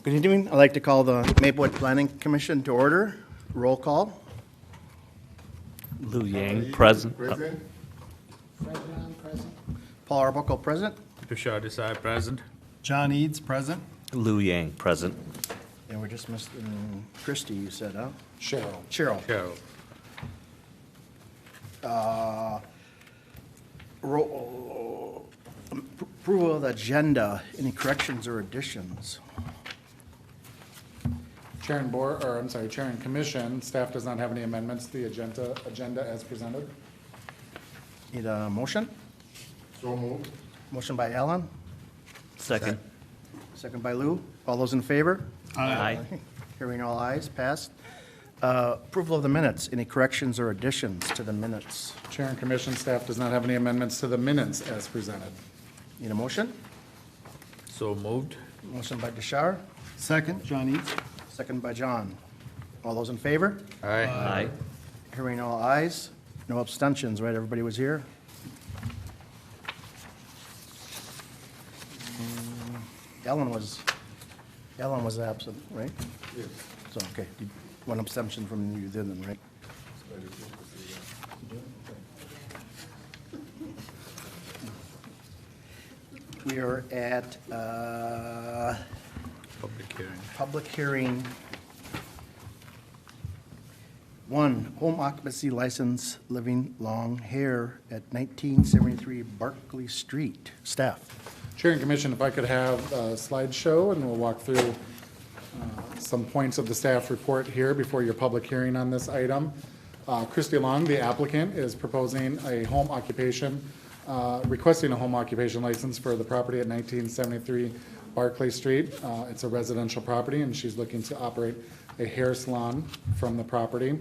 Good evening. I'd like to call the Maplewood Planning Commission to order. Roll call. Lou Yang, present. Present. Fred Brown, present. Paul Arbuckle, present. Tushar Desai, present. John Eads, present. Lou Yang, present. And we're just missing Christie, you said, huh? Cheryl. Cheryl. Carol. Approval of the agenda. Any corrections or additions? Chair and Commission, staff does not have any amendments to the agenda as presented. Need a motion? So moved. Motion by Ellen, Second. second by Lou. All those in favor? Aye. Hearing all ayes, passed. Approval of the minutes. Any corrections or additions to the minutes? Chair and Commission, staff does not have any amendments to the minutes as presented. Need a motion? So moved. Motion by Deshar, Second, John Eads. second by John. All those in favor? Aye. Aye. Hearing all ayes, no abstentions, right? Everybody was here? Ellen was absent, right? Yes. So, okay, one abstention from you then, right? We are at Public hearing. public hearing. One, home occupancy license, living long hair at 1973 Barclay Street. Staff. Chair and Commission, if I could have a slideshow, and we'll walk through some points of the staff report here before your public hearing on this item. Christy Long, the applicant, is proposing a home occupation, requesting a home occupation license for the property at 1973 Barclay Street. It's a residential property, and she's looking to operate a hair salon from the property.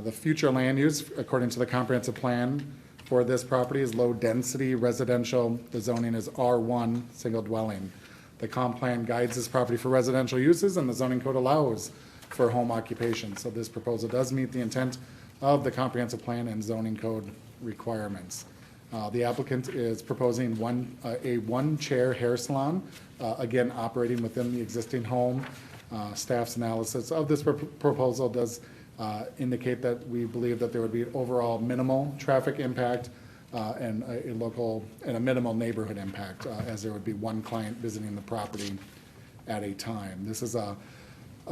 The future land use, according to the comprehensive plan for this property, is low-density residential. The zoning is R1, single dwelling. The comp plan guides this property for residential uses, and the zoning code allows for home occupation. So this proposal does meet the intent of the comprehensive plan and zoning code requirements. The applicant is proposing a one-chair hair salon, again, operating within the existing home. Staff's analysis of this proposal does indicate that we believe that there would be overall minimal traffic impact and a minimal neighborhood impact, as there would be one client visiting the property at a time. This is a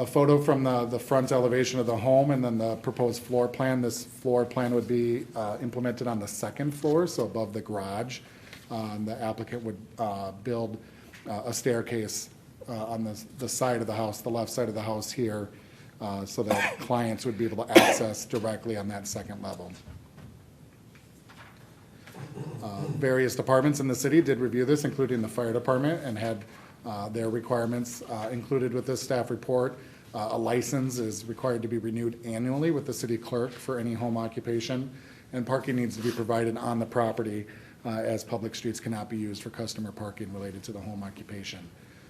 photo from the front elevation of the home and then the proposed floor plan. This floor plan would be implemented on the second floor, so above the garage. The applicant would build a staircase on the side of the house, the left side of the house here, so that clients would be able to access directly on that second level. Various departments in the city did review this, including the fire department, and had their requirements included with this staff report. A license is required to be renewed annually with the city clerk for any home occupation, and parking needs to be provided on the property, as public streets cannot be used for customer parking related to the home occupation.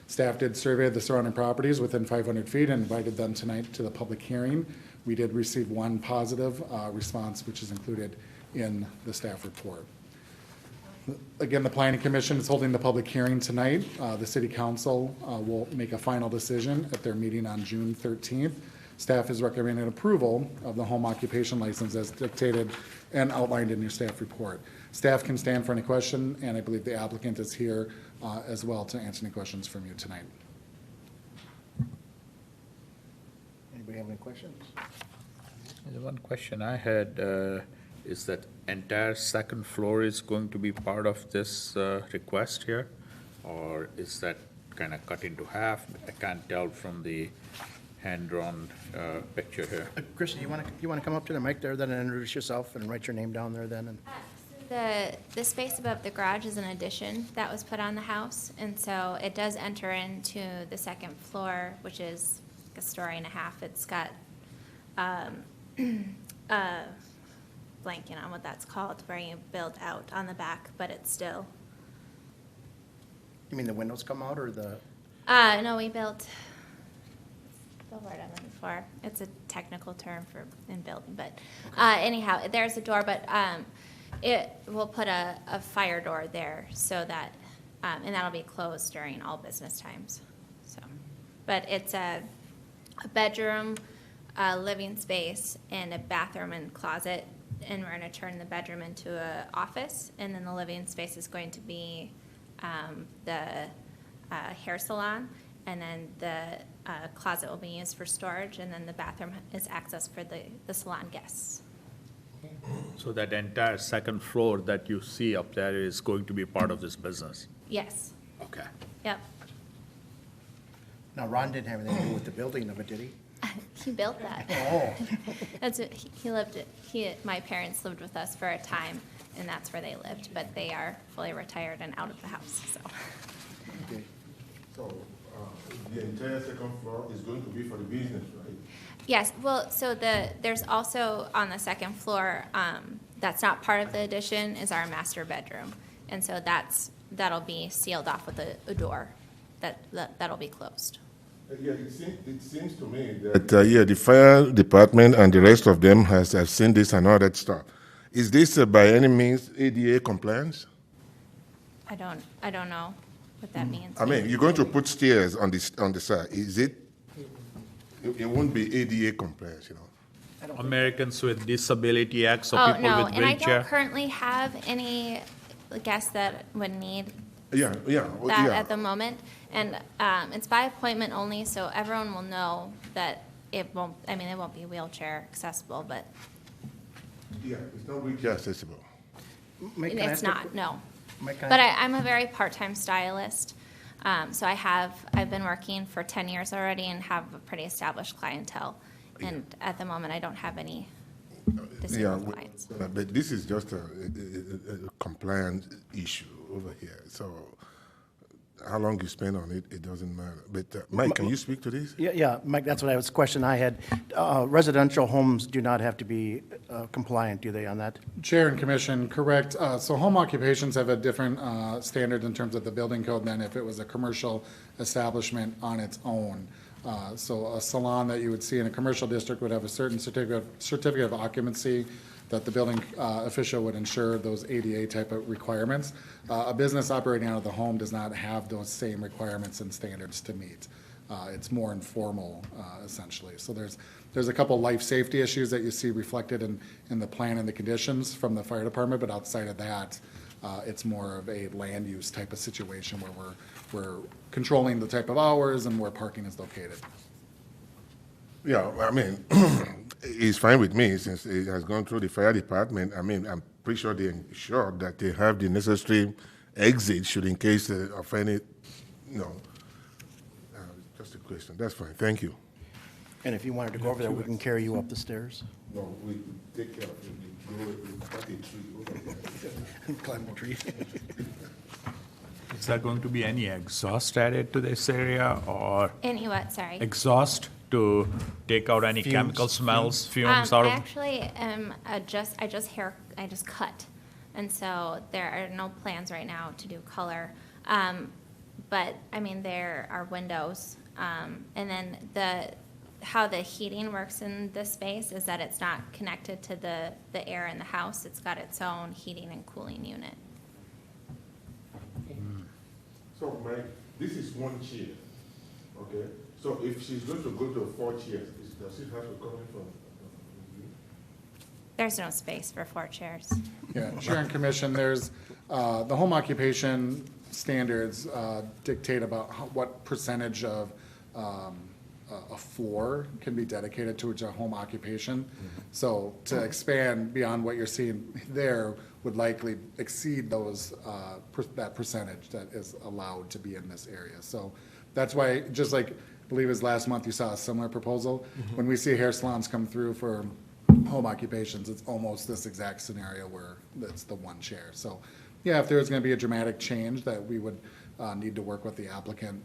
Staff did survey the surrounding properties within 500 feet and invited them tonight to the public hearing. We did receive one positive response, which is included in the staff report. Again, the Planning Commission is holding the public hearing tonight. The City Council will make a final decision at their meeting on June 13th. Staff is recommending approval of the home occupation license as dictated and outlined in your staff report. Staff can stand for any question, and I believe the applicant is here as well to answer any questions from you tonight. Anybody have any questions? The one question I had is that entire second floor is going to be part of this request here? Or is that kind of cut into half? I can't tell from the hand-drawn picture here. Christy, you want to come up to the mic there then and introduce yourself and write your name down there then? And The space above the garage is an addition that was put on the house, and so it does enter into the second floor, which is a story and a half. It's got blanking on what that's called, where you build out on the back, but it's still. You mean the windows come out or the? No, we built. The word I'm looking for. It's a technical term for in building, but anyhow, there's a door, but. It will put a fire door there so that, and that'll be closed during all business times, so. but it's a bedroom, a living space, and a bathroom and closet. And we're gonna turn the bedroom into a office, and then the living space is going to be the hair salon, and then the closet will be used for storage, and then the bathroom is access for the salon guests. So that entire second floor that you see up there is going to be part of this business? Yes, Okay. yep. Now, Ron didn't have anything to do with the building of it, did he? He built that. Oh. That's what, my parents lived with us for a time, and that's where they lived, but they are fully retired and out of the house, so. Okay. So, the entire second floor is going to be for the business, right? Yes, well, so there's also on the second floor, that's not part of the addition, is our master bedroom. And so that'll be sealed off with a door, that'll be closed. Yeah, it seems to me that, yeah, the fire department and the rest of them have seen this and all that stuff. Is this by any means ADA compliance? I don't know what that means. I mean, you're going to put stairs on the side. Is it? It won't be ADA compliance, you know? Americans with Disability Act, so Oh, people no, with and I wheelchair? don't currently have any guests that would need Yeah, that at the moment. And it's by appointment only, so everyone will know that it won't be wheelchair accessible, but Yeah, it's not wheelchair accessible. Mike, can I it's ask a not, quick- no. Mike, can I But ask- I'm a very part-time stylist, so I've been working for 10 years already and have a pretty established clientele. And at the moment, I don't have any Yeah, disabled clients. but this is just a compliance issue over here. So how long you spend on it, it doesn't matter. But Mike, can you speak to this? Yeah, Mike, that's what question I had. Residential homes do not have to be compliant, do they, on that? Chair and Commission, correct. So home occupations have a different standard in terms of the building code than if it was a commercial establishment on its own. So a salon that you would see in a commercial district would have a certain certificate of occupancy that the building official would ensure those ADA type of requirements. A business operating out of the home does not have those same requirements and standards to meet. It's more informal, essentially. So there's a couple life safety issues that you see reflected in the plan and the conditions from the fire department, but outside of that, it's more of a land use type of situation where we're controlling the type of hours and where parking is located. Yeah, I mean, it's fine with me since it has gone through the fire department. I mean, I'm pretty sure they're ensured that they have the necessary exit should in case of any, just a question. That's fine. Thank you. And if you wanted to go over there, we can carry you up the stairs. No, we take care of it. We plant a tree over there. Climb the tree. Is there going to be any exhaust added to this area, or Any what, sorry? exhaust to take out any chemical smells, fumes out I of? actually am I just cut, and so there are no plans right now to do color. But I mean, there are windows, and then how the heating works in this space is that it's not connected to the air in the house. It's got its own heating and cooling unit. So, Mike, this is one chair, okay? So if she's going to go to 4 chairs, does it have to come in from? There's no space for 4 chairs. Yeah, Chair and Commission, there's, the home occupation standards dictate about what percentage of a floor can be dedicated to a home occupation. So to expand beyond what you're seeing there would likely exceed those, that percentage that is allowed to be in this area. So that's why, just like, I believe it was last month, you saw a similar proposal. When we see hair salons come through for home occupations, it's almost this exact scenario where it's the one chair. So, yeah, if there's gonna be a dramatic change, that we would need to work with the applicant,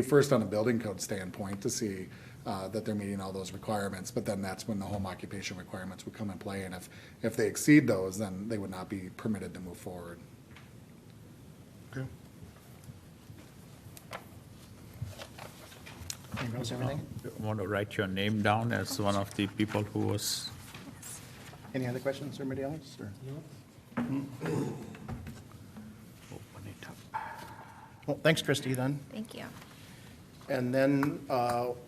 first on a building code standpoint to see that they're meeting all those requirements, but then that's when the home occupation requirements would come in play, and if they exceed those, then they would not be permitted to move forward. Okay. Anyone else have anything? Want to write your name down as one of the people who was, Any other questions, anybody else? Or? open it up. Well, thanks, Christie, then. Thank you. And then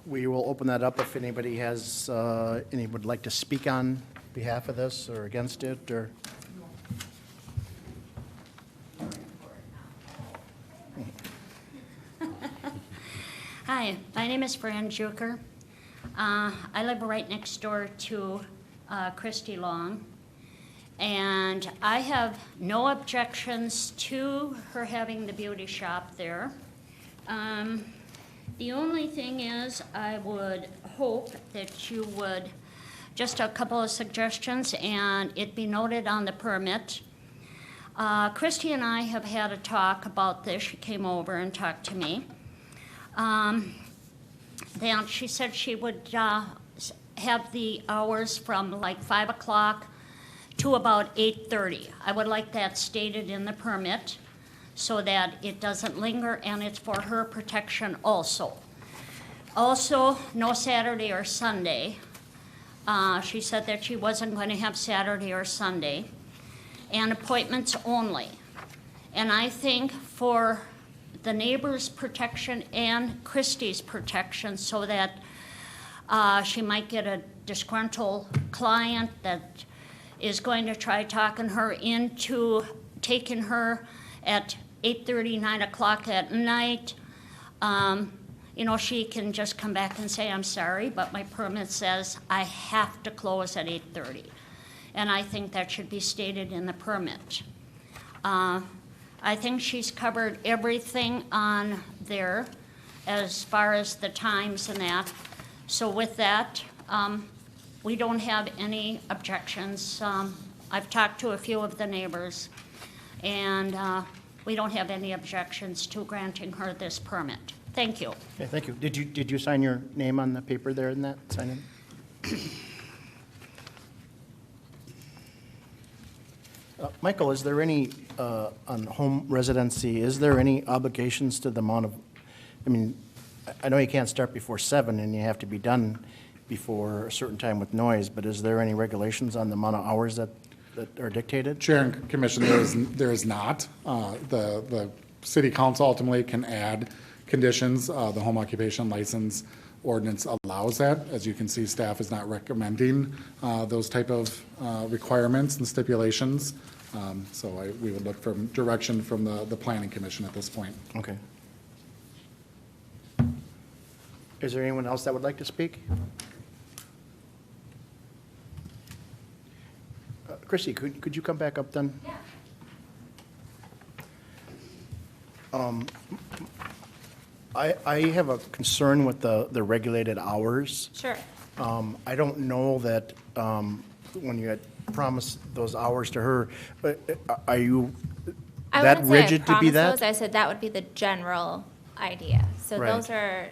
we will open that up if anybody has, any would like to speak on behalf of this or against it, or? Hi, my name is Fran Juker. I live right next door to Christy Long, and I have no objections to her having the beauty shop there. The only thing is, I would hope that you would, just a couple of suggestions, and it be noted on the permit. Christy and I have had a talk about this. She came over and talked to me. Then she said she would have the hours from like 5 o'clock to about 8:30. I would like that stated in the permit so that it doesn't linger, and it's for her protection also. Also, no Saturday or Sunday. She said that she wasn't going to have Saturday or Sunday, and appointments only. And I think for the neighbor's protection and Christie's protection, so that she might get a disgruntled client that is going to try talking her into taking her at 8:30, 9 o'clock at night. You know, she can just come back and say, I'm sorry, but my permit says I have to close at 8:30. And I think that should be stated in the permit. I think she's covered everything on there as far as the times and that. So with that, we don't have any objections. I've talked to a few of the neighbors, and we don't have any objections to granting her this permit. Thank you. Okay, thank you. Did you sign your name on the paper there in that sign in? Michael, is there any, on home residency, is there any obligations to the amount of, I mean, I know you can't start before 7 and you have to be done before a certain time with noise, but is there any regulations on the amount of hours that are dictated? Chair and Commission, there is not. The city council ultimately can add conditions. The home occupation license ordinance allows that. As you can see, staff is not recommending those type of requirements and stipulations. So we would look for direction from the planning commission at this point. Okay. Is there anyone else that would like to speak? Chrissy, could you come back up then? Yeah. I have a concern with the regulated hours. Sure. I don't know that when you had promised those hours to her, are you I that wouldn't say I rigid to be promised that? those. I said that would be the general idea. So Right. those are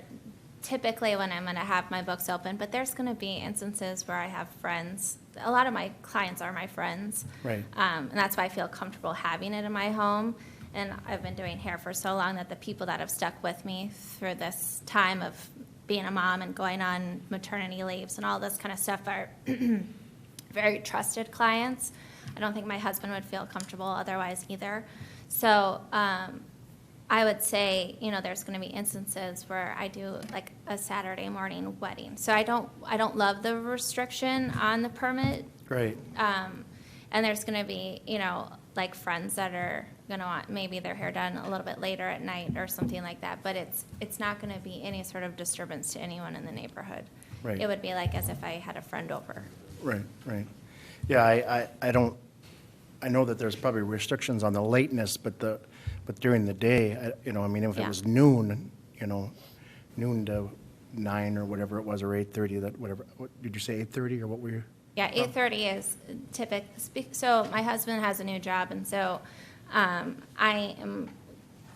typically when I'm going to have my books open, but there's going to be instances where I have friends. A lot of my clients are my friends. Right. And that's why I feel comfortable having it in my home. And I've been doing hair for so long that the people that have stuck with me through this time of being a mom and going on maternity leaves and all this kind of stuff are very trusted clients. I don't think my husband would feel comfortable otherwise either. So I would say, you know, there's going to be instances where I do like a Saturday morning wedding. So I don't love the restriction on the permit. Right. And there's going to be, you know, like friends that are going to want maybe their hair done a little bit later at night or something like that. But it's not going to be any sort of disturbance to anyone in the neighborhood. Right. It would be like as if I had a friend over. Right, right. Yeah, I don't, I know that there's probably restrictions on the lateness, but during the day, you know, I mean, if it Yeah. was noon, you know, noon to 9 or whatever it was, or 8:30, that whatever, what, did you say 8:30 or what were you? Yeah, 8:30 is typical. So my husband has a new job, and so I am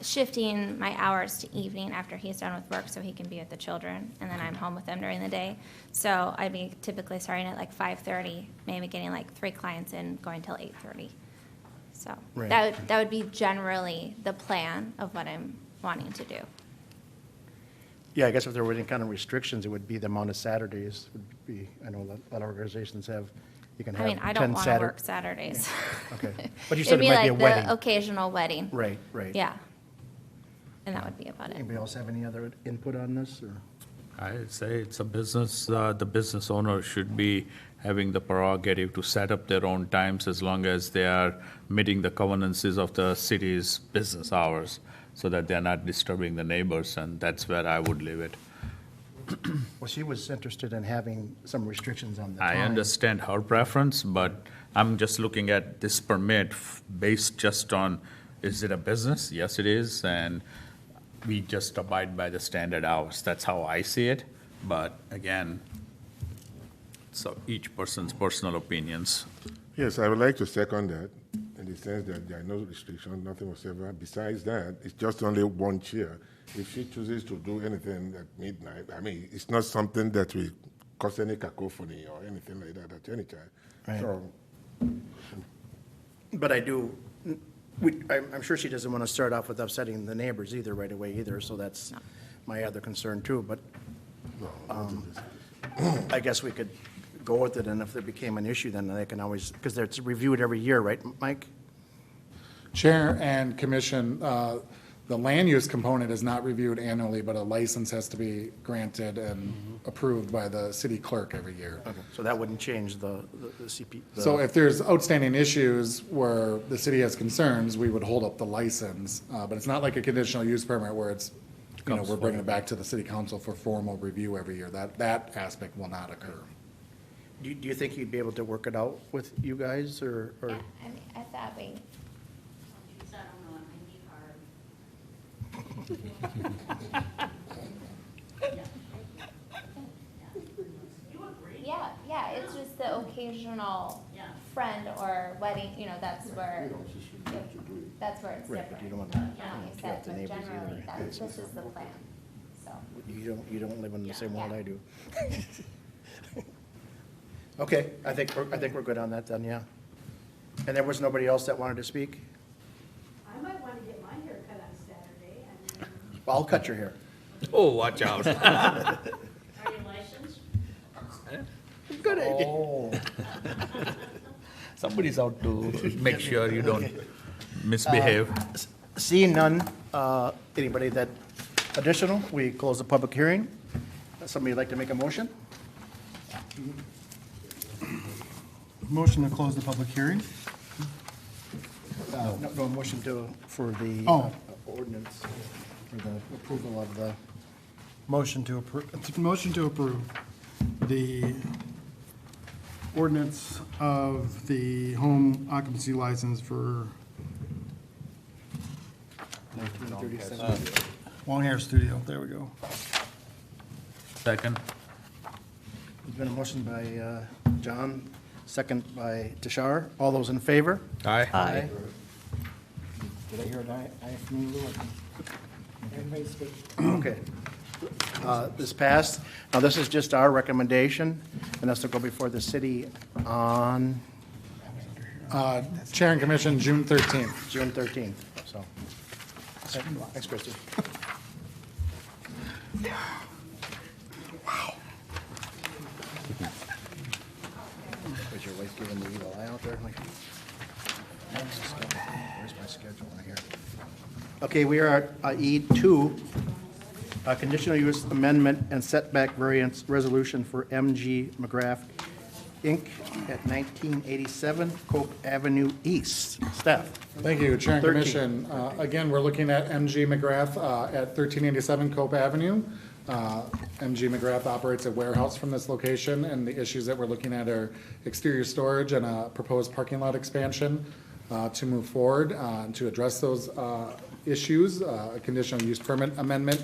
shifting my hours to evening after he's done with work so he can be with the children, and then I'm home with them during the day. So I'd be typically starting at like 5:30, maybe getting like 3 clients in, going till 8:30. So Right. that would be generally the plan of what I'm wanting to do. Yeah, I guess if there were any kind of restrictions, it would be the amount of Saturdays would be, I know a lot of organizations have, you can I have mean, I 10 don't want to work Saturdays. Okay, but you said it might be a It'd be like wedding. the occasional wedding. Right, right. Yeah. And that would be about it. Anybody else have any other input on this, or? I'd say it's a business, the business owner should be having the prerogative to set up their own times as long as they are meeting the covenances of the city's business hours, so that they're not disturbing the neighbors, and that's where I would leave it. Well, she was interested in having some restrictions on the time. I understand her preference, but I'm just looking at this permit based just on, is it a business? Yes, it is, and we just abide by the standard hours. That's how I see it, but again, so each person's personal opinions. Yes, I would like to second that, in the sense that there are no restrictions, nothing whatsoever. Besides that, it's just only one chair. If she chooses to do anything at midnight, I mean, it's not something that will cause any cacophony or anything like that at any time. Right. So, But I'm sure she doesn't want to start off with upsetting the neighbors either right away either, so that's my other concern too, but I guess we could go with it, and if there became an issue, then they can always, because it's reviewed every year, right, Mike? Chair and commission, the land use component is not reviewed annually, but a license has to be granted and approved by the city clerk every year. So that wouldn't change the CP. So if there's outstanding issues where the city has concerns, we would hold up the license. But it's not like a conditional use permit where it's, we're bringing it back to the city council for formal review every year. That aspect will not occur. Do you think you'd be able to work it out with you guys, or? Yeah, I mean, I thought we, Because I don't know, it may be hard. yeah, it's just the occasional Yeah. friend or wedding, that's where, that's where it's Right, but different. you don't want to You said, interrupt the but neighbors generally, either. this is the plan, so. You don't live in the same world Yeah. I do. Okay, I think we're good on that then, yeah. And there was nobody else that wanted to speak? I might want to get my hair cut on Saturday, and Well, I'll cut your hair. Oh, watch out. Are you licensed? Good idea. Oh. Somebody's out to make sure you don't misbehave. Seeing none, anybody that additional, we close the public hearing. Somebody like to make a motion? Motion to close the public hearing. No motion for the Oh. ordinance, for the approval of the, Motion to approve the ordinance of the home occupancy license for 1937. Long Hair Studio. There we go. Second. There's been a motion by John, second by Tashar. All those in favor? Aye. Aye. Did I hear an aye from you, Lou? Everybody's good. Okay. This passed. Now, this is just our recommendation, and that's to go before the city on Chair and commission, June 13th. June 13th, so. Thanks, Christie. Was your wife giving the evil eye out there? Like, where's my schedule right here? Okay, we are at E2, conditional use amendment and setback variance resolution for MG McGrath, Inc. at 1987 Cope Avenue East. Staff. Thank you, Chair and 13. Commission. Again, we're looking at MG McGrath at 1387 Cope Avenue. MG McGrath operates a warehouse from this location, and the issues that we're looking at are exterior storage and a proposed parking lot expansion. To move forward, to address those issues, a conditional use permit amendment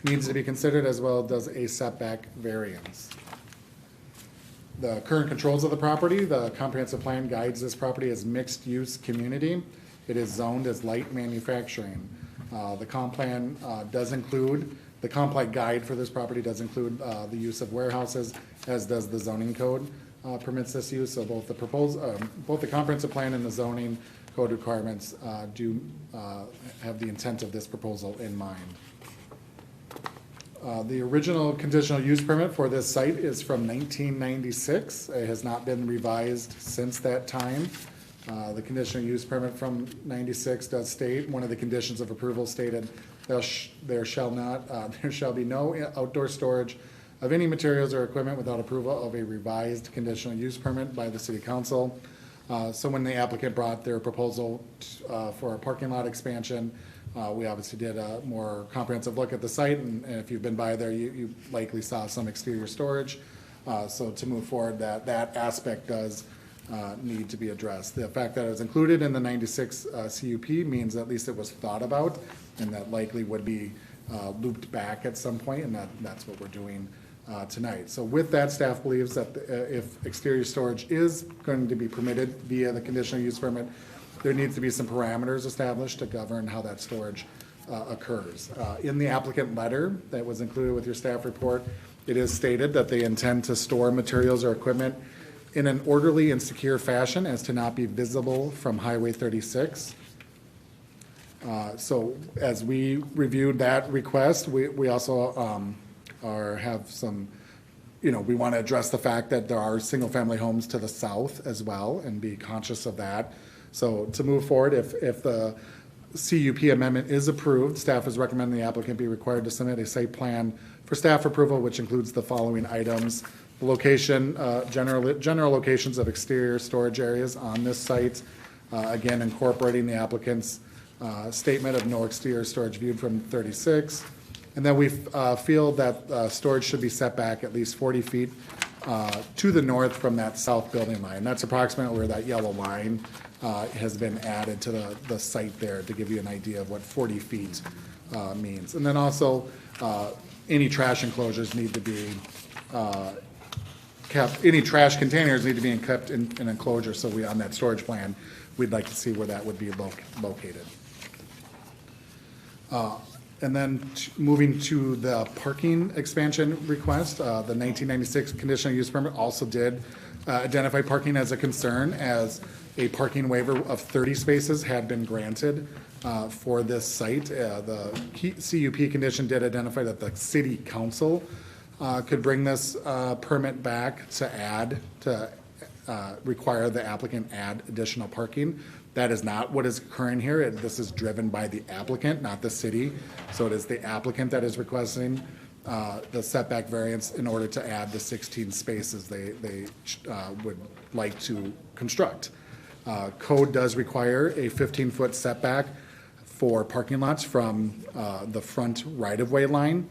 needs to be considered, as well as a setback variance. The current controls of the property, the comprehensive plan guides this property as mixed-use community. It is zoned as light manufacturing. The comp plan does include, the comp plan guide for this property does include the use of warehouses, as does the zoning code permits this use. So both the comprehensive plan and the zoning code requirements do have the intent of this proposal in mind. The original conditional use permit for this site is from 1996. It has not been revised since that time. The conditional use permit from 96 does state, one of the conditions of approval stated there shall be no outdoor storage of any materials or equipment without approval of a revised conditional use permit by the city council. So when the applicant brought their proposal for a parking lot expansion, we obviously did a more comprehensive look at the site, and if you've been by there, you likely saw some exterior storage. So to move forward, that aspect does need to be addressed. The fact that it was included in the 96 CUP means at least it was thought about, and that likely would be looped back at some point, and that's what we're doing tonight. So with that, staff believes that if exterior storage is going to be permitted via the conditional use permit, there needs to be some parameters established to govern how that storage occurs. In the applicant letter that was included with your staff report, it is stated that they intend to store materials or equipment in an orderly and secure fashion as to not be visible from Highway 36. So as we reviewed that request, we also have some, we want to address the fact that there are single-family homes to the south as well and be conscious of that. So to move forward, if the CUP amendment is approved, staff is recommending the applicant be required to submit a site plan for staff approval, which includes the following items: the location, general locations of exterior storage areas on this site, again incorporating the applicant's statement of no exterior storage viewed from 36. And then we feel that storage should be set back at least 40 feet to the north from that south building line. That's approximately where that yellow line has been added to the site there, to give you an idea of what 40 feet means. And then also, any trash enclosures need to be kept, any trash containers need to be kept in an enclosure. So on that storage plan, we'd like to see where that would be located. And then moving to the parking expansion request, the 1996 conditional use permit also did identify parking as a concern, as a parking waiver of 30 spaces had been granted for this site. The CUP condition did identify that the city council could bring this permit back to require the applicant add additional parking. That is not what is occurring here. This is driven by the applicant, not the city. So it is the applicant that is requesting the setback variance in order to add the 16 spaces they would like to construct. Code does require a 15-foot setback for parking lots from the front right-of-way line.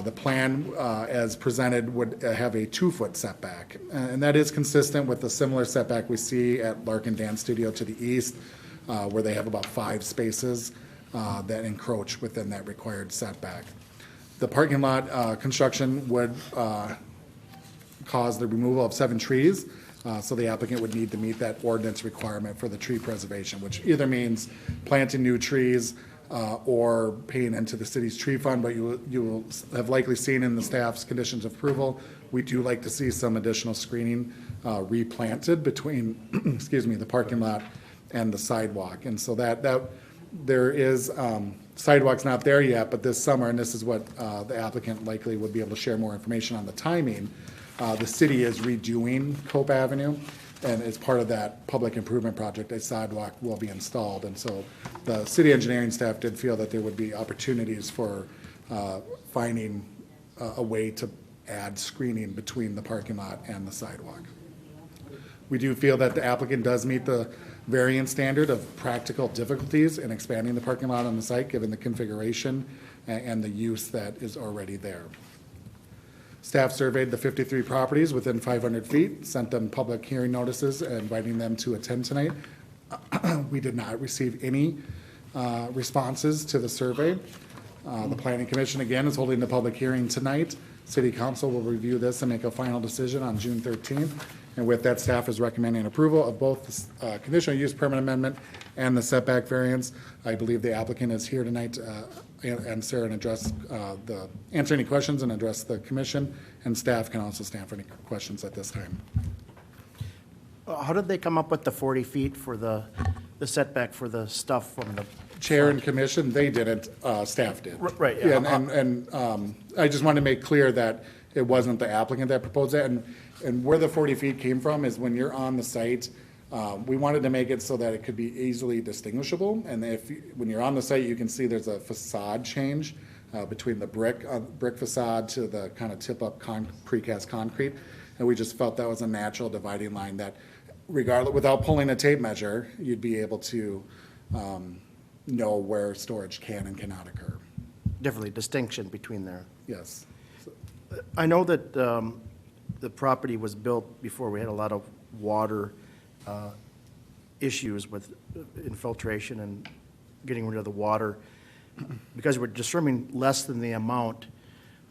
The plan, as presented, would have a 2-foot setback, and that is consistent with the similar setback we see at Larkin Dance Studio to the east, where they have about 5 spaces that encroach within that required setback. The parking lot construction would cause the removal of 7 trees, so the applicant would need to meet that ordinance requirement for the tree preservation, which either means planting new trees or paying into the city's tree fund. But you will have likely seen in the staff's conditions of approval, we do like to see some additional screening replanted between excuse me, the parking lot and the sidewalk. And so that there is sidewalks not there yet, but this summer, and this is what the applicant likely would be able to share more information on the timing, the city is redoing Cope Avenue, and as part of that public improvement project, a sidewalk will be installed. And so the city engineering staff did feel that there would be opportunities for finding a way to add screening between the parking lot and the sidewalk. We do feel that the applicant does meet the variance standard of practical difficulties in expanding the parking lot on the site, given the configuration and the use that is already there. Staff surveyed the 53 properties within 500 feet, sent them public hearing notices, inviting them to attend tonight. We did not receive any responses to the survey. The Planning Commission, again, is holding the public hearing tonight. City Council will review this and make a final decision on June 13th. And with that, staff is recommending approval of both the conditional use permit amendment and the setback variance. I believe the applicant is here tonight to answer and answer any questions and address the commission, and staff can also stand for any questions at this time. How did they come up with the 40 feet for the setback for the stuff from the Chair and commission, they didn't, staff did. Right, yeah. And I just wanted to make clear that it wasn't the applicant that proposed that. And where the 40 feet came from is when you're on the site, We wanted to make it so that it could be easily distinguishable, and when you're on the site, you can see there's a facade change between the brick facade to the kind of tip-up precast concrete, and we just felt that was a natural dividing line that, regardless, without pulling a tape measure, you'd be able to know where storage can and cannot occur. Definitely distinction between there. Yes. I know that the property was built before we had a lot of water issues with infiltration and getting rid of the water. Because we're disturbing less than the amount,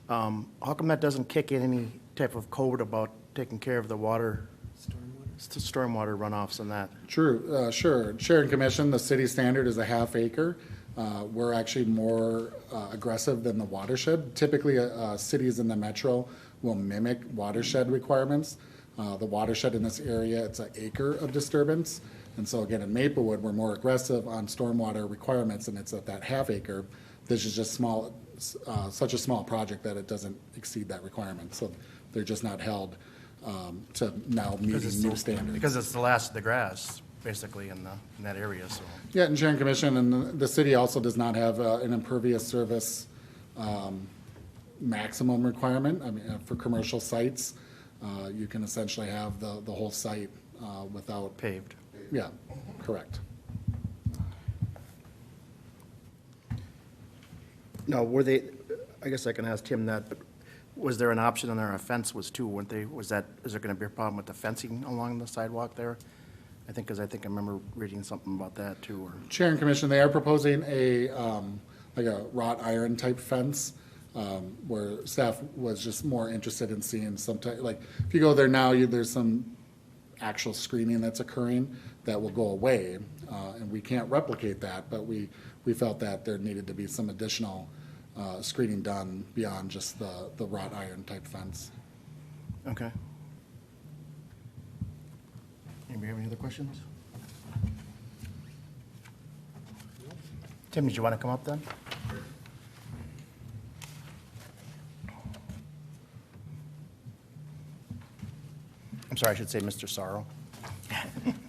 how come that doesn't kick in any type of code about taking care of the water, stormwater runoffs and that? True, sure. Chair and Commission, the city standard is a half acre. We're actually more aggressive than the watershed. Typically, cities in the metro will mimic watershed requirements. The watershed in this area, it's an acre of disturbance. And so again, in Maplewood, we're more aggressive on stormwater requirements, and it's at that half acre. This is just small, such a small project that it doesn't exceed that requirement. So they're just not held to now meeting new standards. Because it's the last of the grass, basically, in that area, so. Yeah, and Chair and Commission, and the city also does not have an impervious service maximum requirement. I mean, for commercial sites, you can essentially have the whole site without. Paved. Yeah, correct. No, were they, I guess I can ask Tim that, but was there an option on there, a fence was too, weren't they, is there gonna be a problem with the fencing along the sidewalk there? I think I remember reading something about that too, or. Chair and Commission, they are proposing like a wrought iron type fence, where staff was just more interested in seeing some type, like, if you go there now, there's some actual screening that's occurring that will go away, and we can't replicate that, but we felt that there needed to be some additional screening done beyond just the wrought iron type fence. Okay. Anybody have any other questions? Tim, did you want to come up then? I'm sorry, I should say Mr. Sorrow.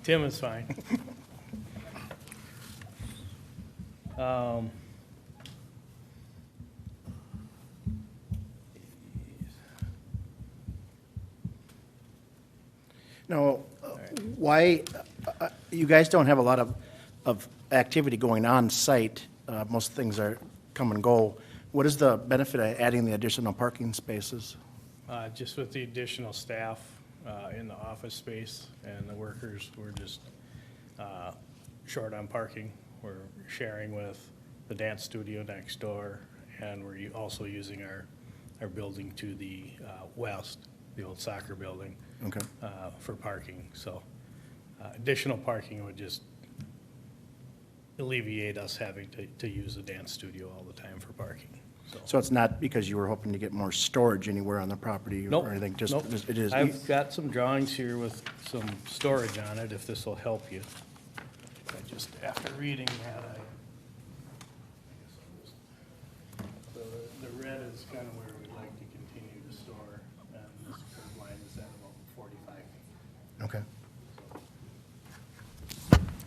Tim is fine. Now, why, you guys don't have a lot of activity going on site. Most things are come and go. What is the benefit of adding the additional parking spaces? Just with the additional staff in the office space and the workers, we're just short on parking. We're sharing with the dance studio next door, and we're also using our building to the west, the old soccer building, Okay. for parking. So additional parking would just alleviate us having to use the dance studio all the time for parking. So it's not because you were hoping to get more storage anywhere on the property Nope. or anything? Just Nope. it is. I've got some drawings here with some storage on it, if this will help you. I just, after reading that, the red is kind of where we'd like to continue to store, and this curve line is at about 45 feet. Okay.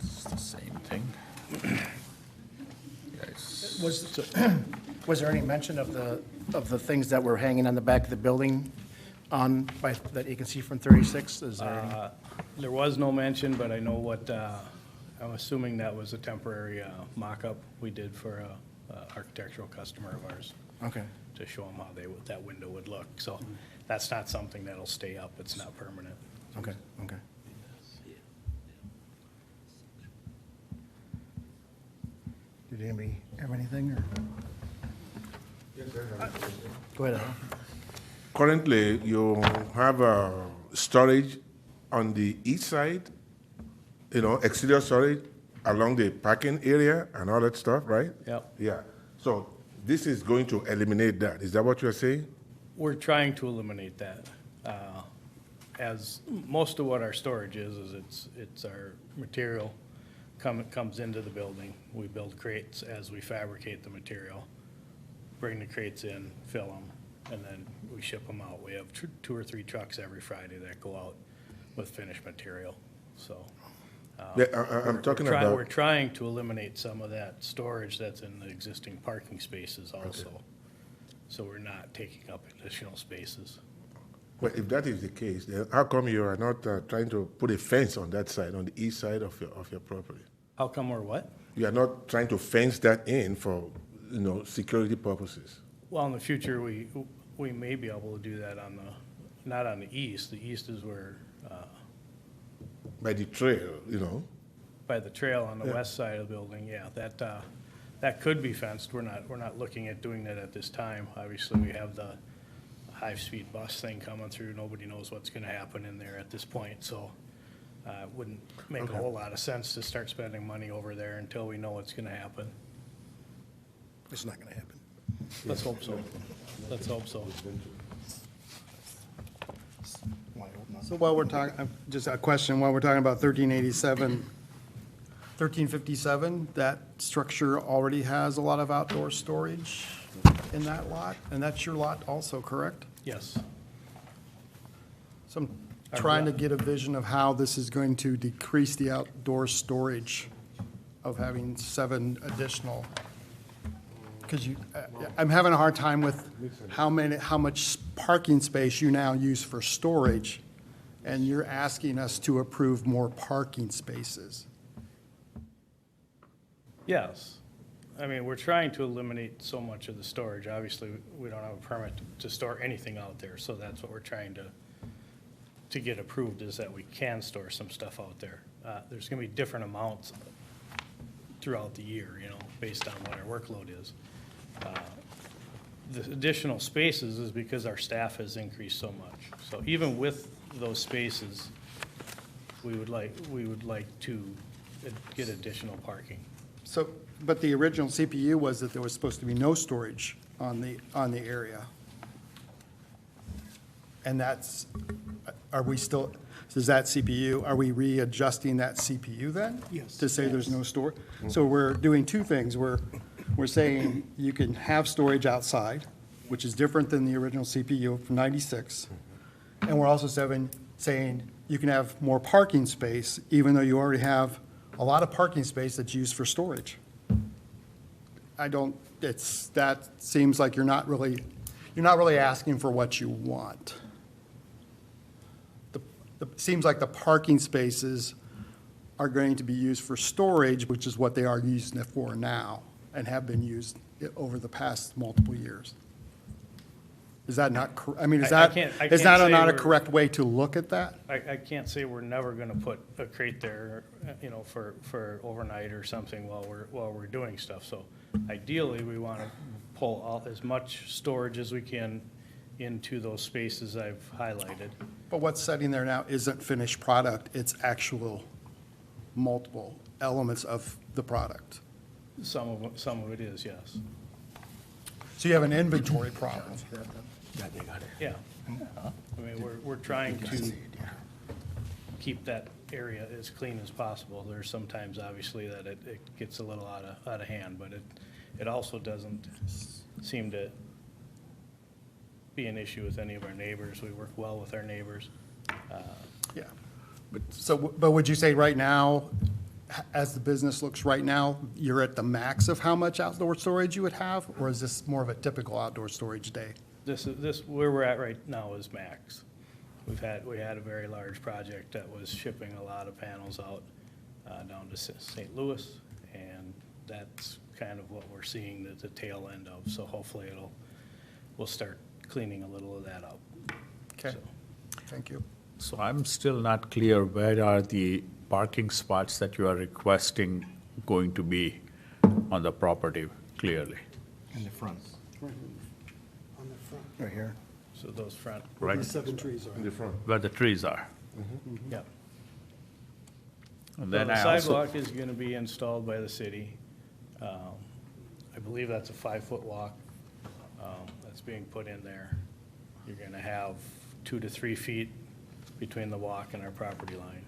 It's the same thing. Guys. Was there any mention of the things that were hanging on the back of the building that you can see from 36? Is there any? There was no mention, but I know what, I'm assuming that was a temporary mock-up we did for a architectural customer of ours Okay. to show them how that window would look. So that's not something that'll stay up. It's not permanent. Okay, okay. Did anybody have anything, or? Go ahead, Al. Currently, you have storage on the east side, exterior storage along the parking area and all that stuff, right? Yep. Yeah. So this is going to eliminate that. Is that what you're saying? We're trying to eliminate that. As most of what our storage is it's our material comes into the building. We build crates as we fabricate the material, bring the crates in, fill them, and then we ship them out. We have 2 or 3 trucks every Friday that go out with finished material. so. Yeah, I'm talking about. We're trying to eliminate some of that storage that's in the existing parking spaces also. So we're not taking up additional spaces. Well, if that is the case, then how come you are not trying to put a fence on that side, on the east side of your property? How come we're what? You are not trying to fence that in for, security purposes. Well, in the future, we may be able to do that not on the east. The east is where, By the trail, by the trail on the west side of the building, yeah, that could be fenced. We're not looking at doing that at this time. Obviously, we have the high-speed bus thing coming through. Nobody knows what's gonna happen in there at this point, so it wouldn't make a whole lot of sense to start spending money over there until we know what's gonna happen. It's not gonna happen. Let's hope so. Let's hope so. So while we're talking, just a question, while we're talking about 1357, that structure already has a lot of outdoor storage in that lot, and that's your lot also, correct? Yes. So I'm trying to get a vision of how this is going to decrease the outdoor storage of having 7 additional. Because I'm having a hard time with how much parking space you now use for storage, and you're asking us to approve more parking spaces. Yes. I mean, we're trying to eliminate so much of the storage. Obviously, we don't have a permit to store anything out there, so that's what we're trying to get approved, is that we can store some stuff out there. There's gonna be different amounts throughout the year, based on what our workload is. The additional spaces is because our staff has increased so much. So even with those spaces, we would like to get additional parking. So, but the original CPU was that there was supposed to be no storage on the area. And that's, are we still, is that CPU, are we readjusting that CPU then? Yes. To say there's no store? So we're doing 2 things. We're saying you can have storage outside, which is different than the original CPU from 96. And we're also saying you can have more parking space, even though you already have a lot of parking space that's used for storage. That seems like you're not really asking for what you want. Seems like the parking spaces are going to be used for storage, which is what they are using it for now and have been used over the past multiple years. Is that not, I mean, is I that can't not a say correct way to look at that? I can't say we're never gonna put a crate there, for overnight or something while we're doing stuff. So ideally, we wanna pull out as much storage as we can into those spaces I've highlighted. But what's sitting there now isn't finished product, it's actual multiple elements of the product. Some of it is, yes. So you have an inventory problem. Yeah. I mean, we're trying to keep that area as clean as possible. There's sometimes, obviously, that it gets a little out of hand, but it also doesn't seem to be an issue with any of our neighbors. We work well with our neighbors. Yeah. But would you say right now, as the business looks right now, you're at the max of how much outdoor storage you would have? Or is this more of a typical outdoor storage day? This where we're at right now is max. We had a very large project that was shipping a lot of panels out down to St. Louis, and that's kind of what we're seeing at the tail end of. So hopefully we'll start cleaning a little of that up. Okay, So, thank you. So I'm still not clear, where are the parking spots that you are requesting going to be on the property clearly? In the front, On the front. right here. So those front, Right, 7 trees are. In the front. where the trees are. yeah. And So then the I also, sidewalk is gonna be installed by the city. I believe that's a 5-foot walk that's being put in there. You're gonna have 2 to 3 feet between the walk and our property line.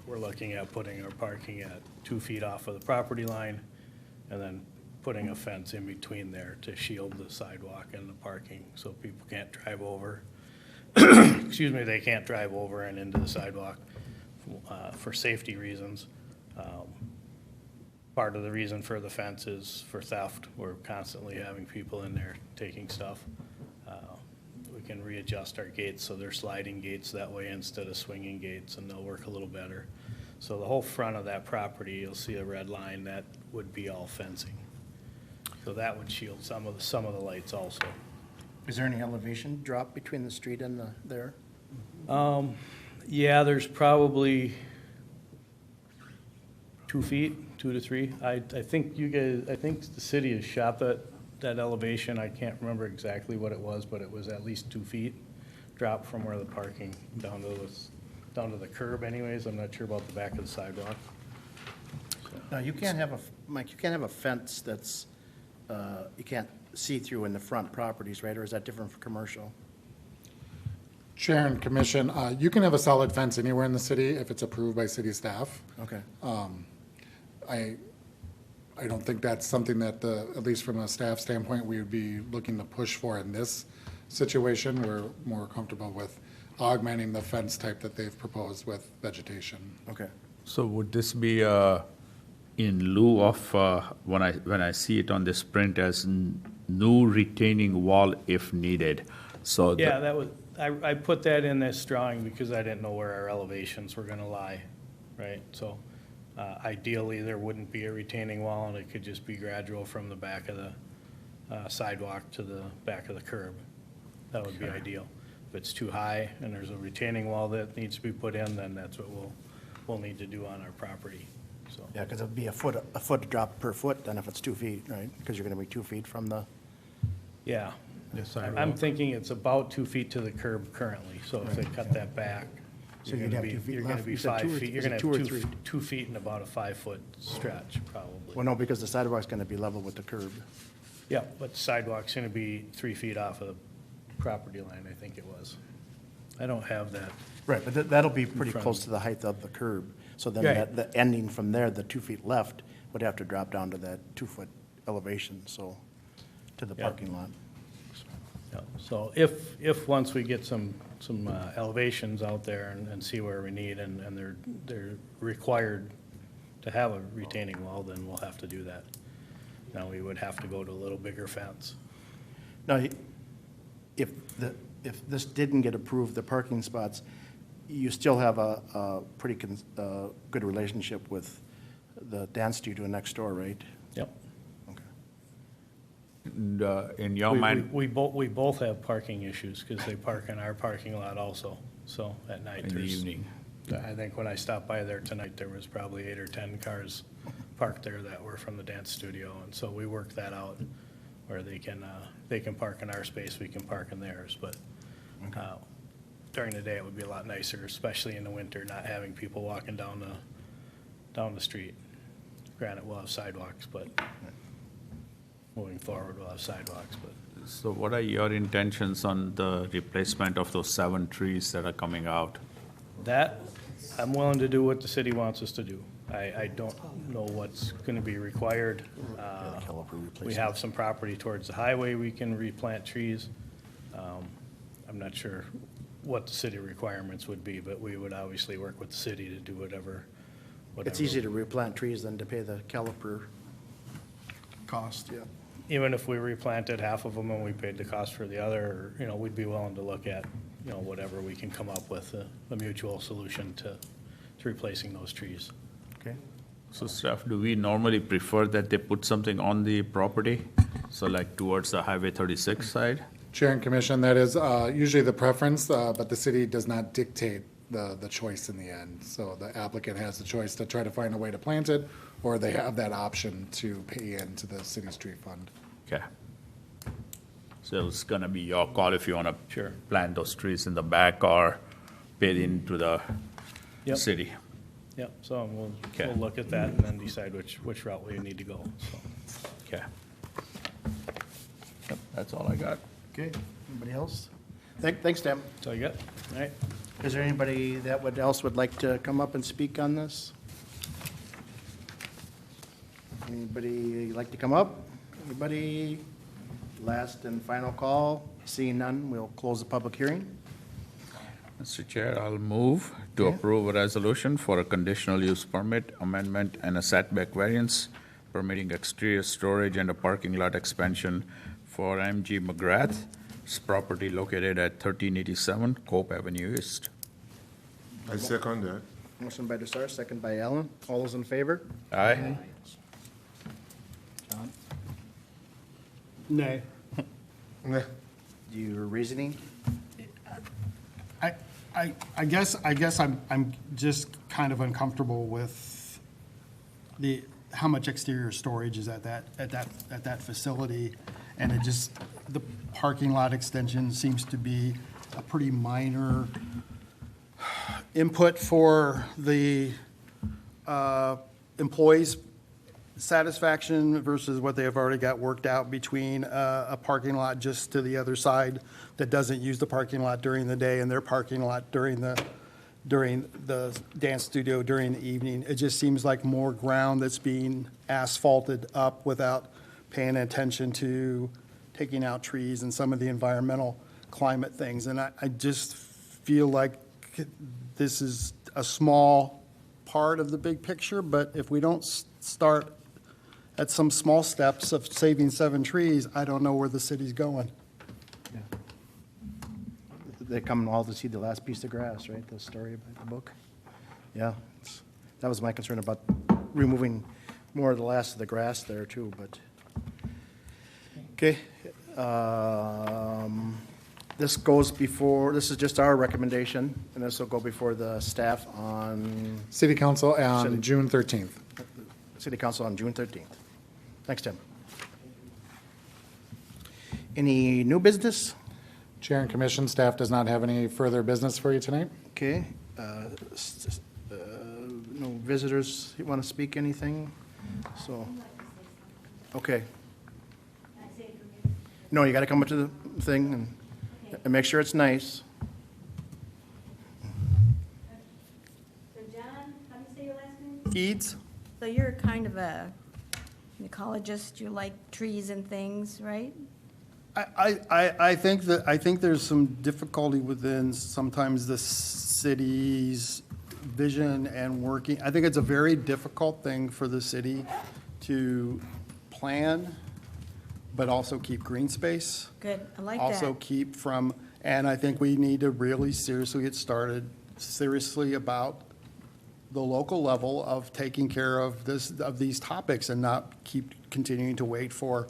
We're looking at putting our parking at 2 feet off of the property line, and then putting a fence in between there to shield the sidewalk and the parking, so people can't drive over. Excuse me, they can't drive over and into the sidewalk. for safety reasons. Part of the reason for the fence is for theft. We're constantly having people in there taking stuff. We can readjust our gates so they're sliding gates that way instead of swinging gates, and they'll work a little better. So the whole front of that property, you'll see a red line, that would be all fencing. So that would shield some of the lights also. Is there any elevation drop between the street and there? Yeah, there's probably 2 feet, 2 to 3. I think I think the city has shot that elevation. I can't remember exactly what it was, but it was at least 2 feet drop from where the parking down to the curb anyways. I'm not sure about the back of the sidewalk. Now, you can't have Mike, you can't have a fence that's, you can't see through in the front properties, right? Or is that different for commercial? Chair and Commission, you can have a solid fence anywhere in the city if it's approved by city staff. Okay. I don't think that's something that at least from a staff standpoint, we would be looking to push for in this situation. We're more comfortable with augmenting the fence type that they've proposed with vegetation. Okay. So would this be in lieu of, when I see it on this print as new retaining wall if needed? So Yeah, that was, I put that in this drawing because I didn't know where our elevations were gonna lie, right? So ideally, there wouldn't be a retaining wall, and it could just be gradual from the back of the sidewalk to the back of the curb. That would be ideal. If it's too high and there's a retaining wall that needs to be put in, then that's what we'll need to do on our property, so. Yeah, because it'd be a foot drop per foot then if it's 2 feet, right? Because you're going to be 2 feet from the, Yeah. The I'm sidewalk. thinking it's about 2 feet to the curb currently, so if they cut that back, So you're you'd gonna have 2 feet you're gonna left. be You said 5 2 or- feet. You're is it gonna 2 or have 3? 2 feet and about a 5-foot stretch, probably. well, no, because the sidewalk's going to be level with the curb. Yeah, but the sidewalk's gonna be 3 feet off of the property line, I think it was. I don't have that. Right, but that'll be pretty front. close to the height of the curb. So then Right. the ending from there, the 2 feet left, would have to drop down to that 2-foot elevation, so, to the Yeah. parking lot. Yeah, so if once we get some elevations out there and see where we need, and they're required to have a retaining wall, then we'll have to do that. Now, we would have to go to a little bigger fence. Now, if this didn't get approved, the parking spots, you still have a pretty good relationship with the dance studio next door, right? Yep. Okay. And, in your mind, We both have parking issues, because they park in our parking lot also, so at night. in the there's- evening? I think when I stopped by there tonight, there was probably 8 or 10 cars parked there that were from the dance studio, and so we worked that out, where they can park in our space, we can park in theirs, but during the day, it would be a lot nicer, especially in the winter, not having people walking down the street. Granted, we'll have sidewalks, but moving forward, we'll have sidewalks, but So what are your intentions on the replacement of those 7 trees that are coming out? that, I'm willing to do what the city wants us to do. I don't know what's gonna be required. We have some property towards the highway, we can replant trees. I'm not sure what the city requirements would be, but we would obviously work with the city to do whatever. It's easy to replant trees than to pay the caliper cost, yeah. Even if we replanted half of them and we paid the cost for the other, we'd be willing to look at, whatever we can come up with, a mutual solution to replacing those trees. Okay. So staff, do we normally prefer that they put something on the property? So like towards the Highway 36 side? Chair and Commission, that is usually the preference, but the city does not dictate the choice in the end. So the applicant has the choice to try to find a way to plant it, or they have that option to pay into the city's tree fund. Okay. So it's gonna be your call if you wanna Sure. plant those trees in the back or pay it into the Yep. city. Yep, so Okay. we'll look at that and then decide which route we need to go, so. Okay. Yep, that's all I got. Okay, anybody else? Thanks, Tim. That's all you got? All right. Is there anybody that else would like to come up and speak on this? Anybody like to come up? Anybody? Last and final call. Seeing none, we'll close the public hearing. Mr. Chair, I'll move to approve a resolution for a conditional use permit amendment and a setback variance permitting exterior storage and a parking lot expansion for MG McGrath's property located at 1387 Cope Avenue East. I second that. Motion by DeSar, second by Allen. All those in favor? Aye. John, Nay. Yeah. your reasoning? I guess I'm just kind of uncomfortable with how much exterior storage is at that facility. And it just, the parking lot extension seems to be a pretty minor input for the employees' satisfaction versus what they have already got worked out between a parking lot just to the other side that doesn't use the parking lot during the day and their parking lot during the dance studio during the evening. It just seems like more ground that's being asphalted up without paying attention to taking out trees and some of the environmental climate things. And I just feel like this is a small part of the big picture, but if we don't start at some small steps of saving 7 trees, I don't know where the city's going. They come all to see the last piece of grass, right? The story about the book. Yeah, that was my concern about removing more of the last of the grass there too, but. Okay. This goes before, this is just our recommendation, and this will go before the staff on, City Council City. on June 13th. City Council on June 13th. Thanks, Tim. Any new business? Chair and Commission, staff does not have any further business for you tonight. Okay. No visitors want to speak anything? So, okay. No, you got to come up to the thing and make sure it's nice. So John, how do you say your last name? Eads? So you're kind of an ecologist, you like trees and things, right? I think there's some difficulty within sometimes the city's vision and working. I think it's a very difficult thing for the city to plan, but also keep green space. Good, I like that. Also keep from, and I think we need to really seriously get started seriously about the local level of taking care of these topics and not keep continuing to wait for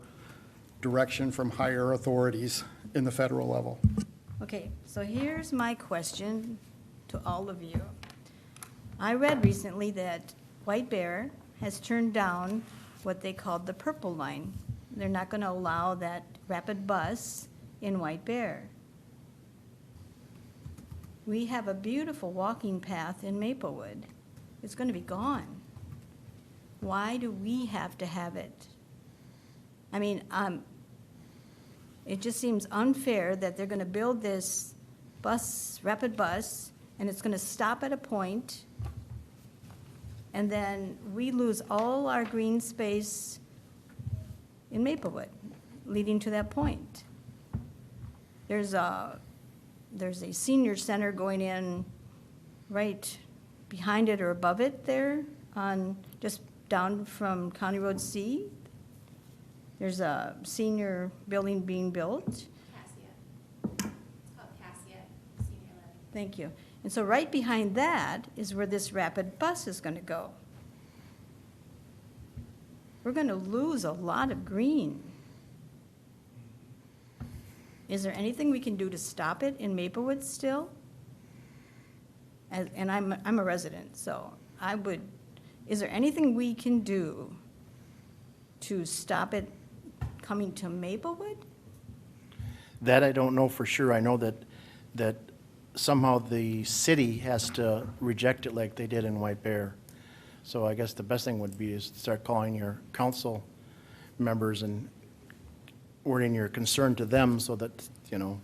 direction from higher authorities in the federal level. Okay, so here's my question to all of you. I read recently that White Bear has turned down what they called the Purple Line. They're not going to allow that rapid bus in White Bear. We have a beautiful walking path in Maplewood. It's going to be gone. Why do we have to have it? I mean, it just seems unfair that they're going to build this bus, rapid bus, and it's going to stop at a point, and then we lose all our green space in Maplewood, leading to that point. There's a senior center going in right behind it or above it there, on just down from County Road C. There's a senior building being built. Cassia. It's called Cassia Senior Living. Thank you. And so right behind that is where this rapid bus is going to go. We're going to lose a lot of green. Is there anything we can do to stop it in Maplewood still? And I'm a resident, so is there anything we can do to stop it coming to Maplewood? That I don't know for sure. I know that somehow the city has to reject it like they did in White Bear. So I guess the best thing would be is to start calling your council members and wording your concern to them so that, and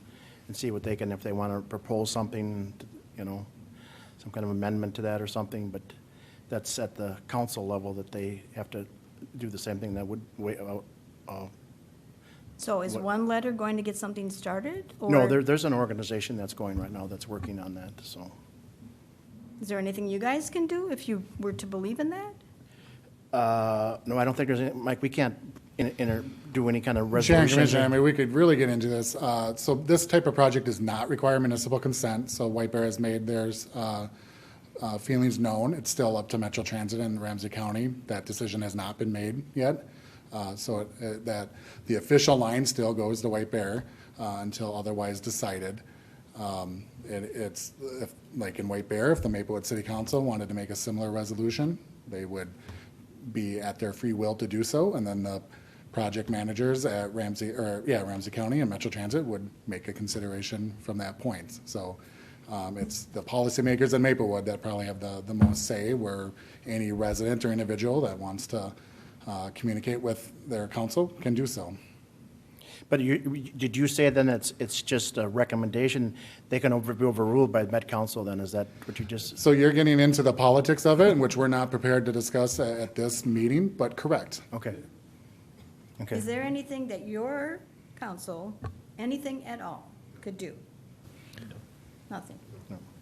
see what they can, if they want to propose something, some kind of amendment to that or something, but that's at the council level that they have to do the same thing that would So is one letter going to get something started? No, or there's an organization that's going right now that's working on that, so. Is there anything you guys can do if you were to believe in that? No, I don't think there's any, Mike, we can't do any kind of Chair and resolution. Commissioner, I mean, we could really get into this. So this type of project does not require municipal consent, so White Bear has made theirs feelings known. It's still up to Metro Transit and Ramsey County. That decision has not been made yet. That the official line still goes to White Bear until otherwise decided. Like in White Bear, if the Maplewood City Council wanted to make a similar resolution, they would be at their free will to do so, and then the project managers at Ramsey County and Metro Transit would make a consideration from that point. So it's the policymakers in Maplewood that probably have the most say, where any resident or individual that wants to communicate with their council can do so. But did you say then it's just a recommendation? They can be overruled by the Met Council then, is that what you just? So you're getting into the politics of it, which we're not prepared to discuss at this meeting, but correct. Okay. Okay. Is there anything that your council, anything at all, could do? Nothing.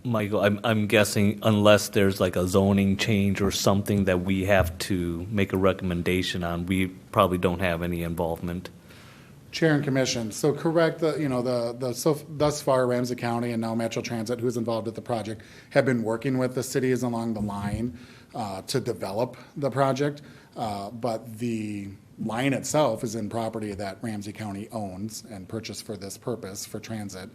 Michael, I'm guessing unless there's like a zoning change or something that we have to make a recommendation on, we probably don't have any involvement. Chair and Commission, so correct, so thus far Ramsey County and now Metro Transit, who's involved with the project, have been working with the cities along the line to develop the project, but the line itself is in property that Ramsey County owns and purchased for this purpose, for transit.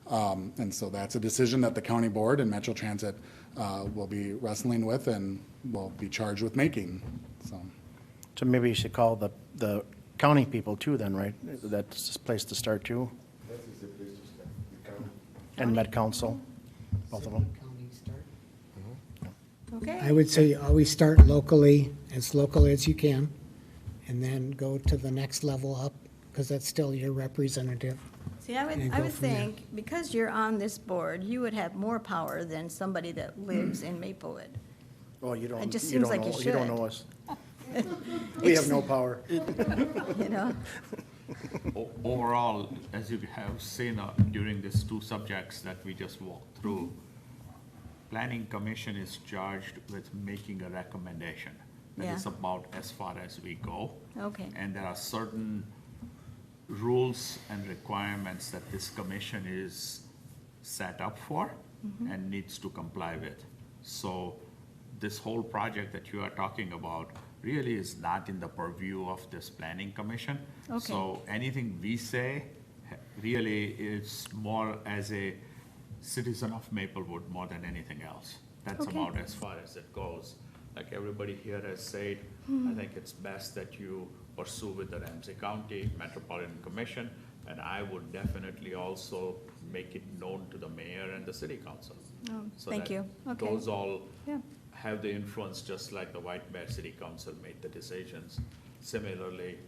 And so that's a decision that the county board and Metro Transit will be wrestling with and will be charged with making, so. So maybe you should call the county people too then, right? That's a place to start too? And Met Council, both of them. Okay. I would say always start locally, as local as you can, and then go to the next level up, because that's still your representative. See, I And would go from there. think, because you're on this board, you would have more power than somebody that lives in Maplewood. Well, you don't. It just you seems don't like you know- You don't should. know us. We have no power. You know? Overall, as you have seen during these two subjects that we just walked through, Planning Commission is charged with making a recommendation. That is Yeah. about as far as we go. Okay. And there are certain rules and requirements that this commission is set up for and needs to comply with. So this whole project that you are talking about really is not in the purview of this planning commission. Okay. So anything we say really is more as a citizen of Maplewood more than anything else. That's Okay. about as far as it goes. Like everybody here has said, I think it's best that you pursue with the Ramsey County Metropolitan Commission, and I would definitely also make it known to the mayor and the city council. Oh, So thank that you. Okay. Those all Yeah. have the influence, just like the White Bear City Council made the decisions. Similarly,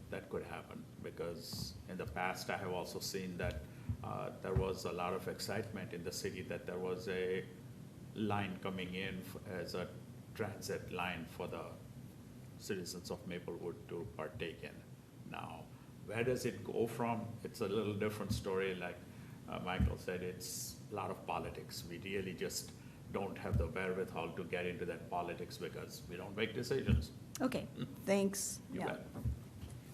that could happen, because in the past, I have also seen that there was a lot of excitement in the city that there was a line coming in as a transit line for the citizens of Maplewood to partake in. Now, where does it go from? It's a little different story. Like Michael said, it's a lot of politics. We really just don't have the wherewithal to get into that politics because we don't make decisions. Okay, thanks. You Yeah.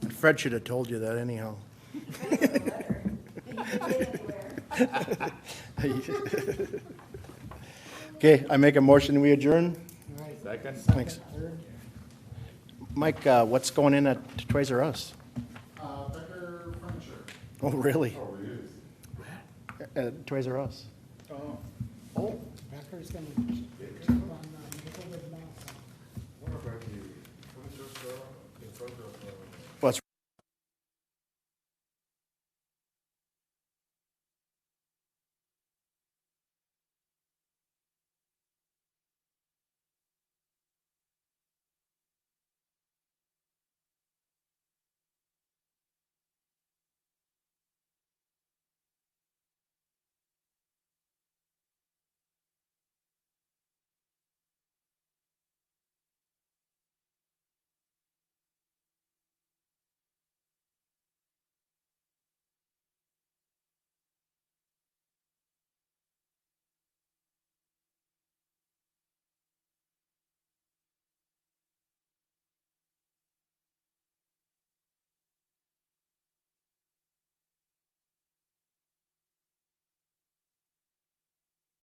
bet. Fred should have told you that anyhow. Okay, I make a motion, we adjourn. Second? Thanks. Mike, what's going in at Toys R Us? Becker Furniture. Oh, really? Oh, it is. At Toys R Us? Becker's gonna